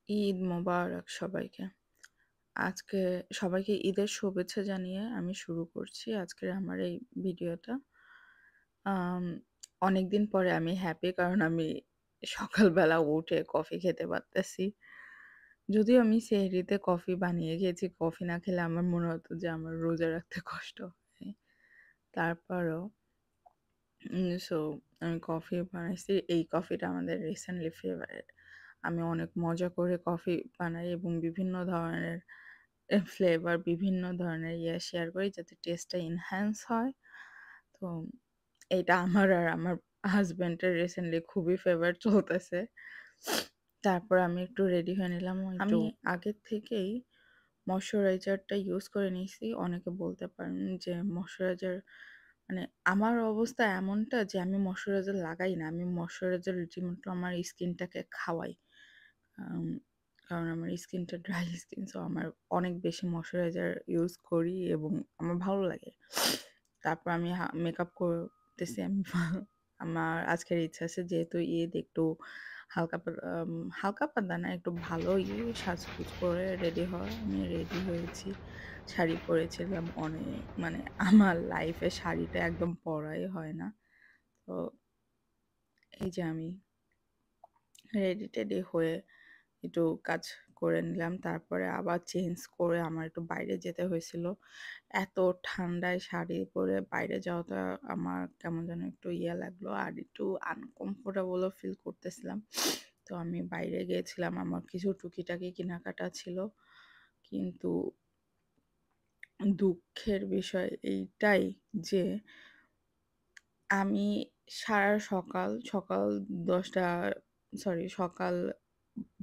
ঈদ মোবারক সবাইকে। আজকে সবাইকে ঈদের শুভেচ্ছা জানিয়ে আমি শুরু করছি আজকের আমার এই ভিডিওটা। আম অনেকদিন পরে আমি হ্যাপি কারণ আমি সকালবেলা উঠে কফি খেতে পারতেছি। যদিও আমি সেহরিতে কফি বানিয়ে খেয়েছি, কফি না খেলে আমার মনে হতো যে আমার রোজা রাখতে কষ্ট হয়। তারপরও সো আমি কফি বানাইছি। এই কফিটা আমাদের রিসেন্টলি ফেভারিট। আমি অনেক মজা করে কফি বানাই এবং বিভিন্ন ধরনের ফ্লেভার, বিভিন্ন ধরনের শেয়ার করি যাতে টেস্টটা এনহ্যান্স হয়। তো এইটা আমার আর আমার হাসব্যান্ডের রিসেন্টলি খুবই ফেভারিট চলতেছে। তারপর আমি একটু রেডি হয়ে নিলাম। আমি আগের থেকেই ময়েশ্চারাইজারটা ইউজ করে নিছি। অনেকে বলতে পারেন যে ময়েশ্চারাইজার মানে আমার অবস্থা এমনটা যে আমি ময়েশ্চারাইজার লাগাই না। আমি ময়েশ্চারাইজার রীতিমতো আমার স্কিনটাকে খাওয়াই। আম কারণ আমার স্কিনটা ড্রাই স্কিন, সো আমার অনেক বেশি ময়েশ্চারাইজার ইউজ করি এবং আমার ভালো লাগে। তারপর আমি মেকআপ করতেছি আমি আমার আজকের ইচ্ছা আছে যেহেতু ঈদ একটু হালকা হালকা পাতলা না একটু ভালোই সাজগোজ করে রেডি হওয়া। আমি রেডি হয়েছি। শাড়ি পরেছিলাম মানে আমার লাইফে শাড়িটা একদম পরাই হয় না। তো এই যে আমি রেডি-টেডি হয়ে একটু কাজ করে নিলাম। তারপরে আবার চেঞ্জ করে আমার একটু বাইরে যেতে হয়েছিল। এত ঠান্ডায় শাড়ি পরে বাইরে যাওয়াটা আমার কেমন যেন একটু লাগলো। আর একটু আনকমফোর্টেবল ও ফিল করতেছিলাম। তো আমি বাইরে গিয়েছিলাম। আমার কিছু টুকিটাকি কেনাকাটা ছিল। কিন্তু দুঃখের বিষয় এইটাই যে আমি সকাল ১০টা সকাল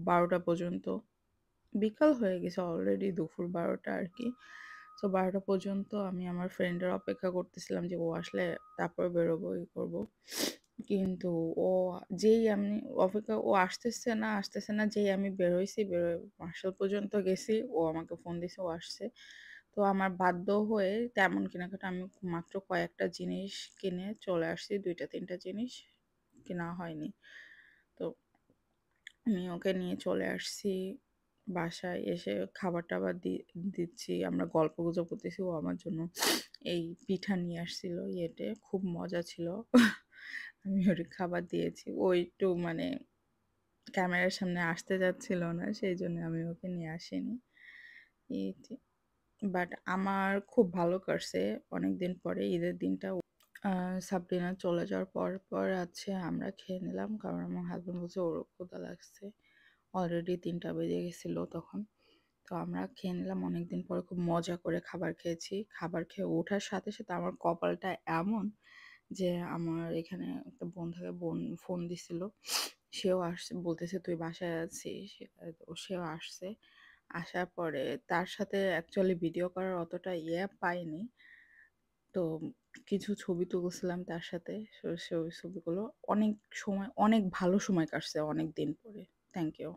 ১২টা পর্যন্ত বিকাল হয়ে গেছে অলরেডি দুপুর ১২টা আরকি। সো ১২টা পর্যন্ত আমি আমার ফ্রেন্ডের অপেক্ষা করতেছিলাম যে ও আসলে তারপর বেরোবো, করবো। কিন্তু ও যেই আমি ও আসতেছে না যেই আমি মার্শাল পর্যন্ত গেছি, ও আমাকে ফোন দিছে ও আসছে। তো আমার বাধ্য হয়ে তেমন কেনাকাটা আমি মাত্র কয়েকটা জিনিস কিনে চলে আসছি। ২ টা ৩ টা জিনিস কেনা হয়নি। তো আমি ওকে নিয়ে চলে আসছি। বাসায় এসে খাবার-টাবার দিচ্ছি। আমরা গল্পগুজব করতেছি। ও আমার জন্য এই পিঠা নিয়ে আসছিল খুব মজা ছিল। আমি ওরে খাবার দিয়েছি। ও একটু মানে ক্যামেরার সামনে আসতে চাচ্ছিল না। সেইজন্য আমি ওকে নিয়ে আসিনি। এইযে বাট আমার খুব ভালো কাটছে অনেকদিন পরে ঈদের দিনটা। আ সাবরিনা চলে যাওয়ার পর আমরা খেয়ে নিলাম। কারণ আমার হাসব্যান্ড বলছে ওরও ক্ষুধা লাগছে। অলরেডি ৩টা বেজে গেছিল তখন। তো আমরা খেয়ে নিলাম। অনেকদিন পরে খুব মজা করে খাবার খেয়েছি। খাবার খেয়ে ওঠার সাথে আমার কপালটা এমন যে আমার এখানে একটা বোন থাকে, বোন ফোন দিছিল। সেও আসছে বলতেছে, "তুই বাসায় আছিস?" সেও আসছে। আসার পরে তার সাথে অ্যাকচুয়ালি ভিডিও করার অতটা পাইনি। তো কিছু ছবি তুলছিলাম তার সাথে। সে ওই ছবিগুলো অনেক ভালো সময় কাটছে অনেকদিন পরে। Thank you.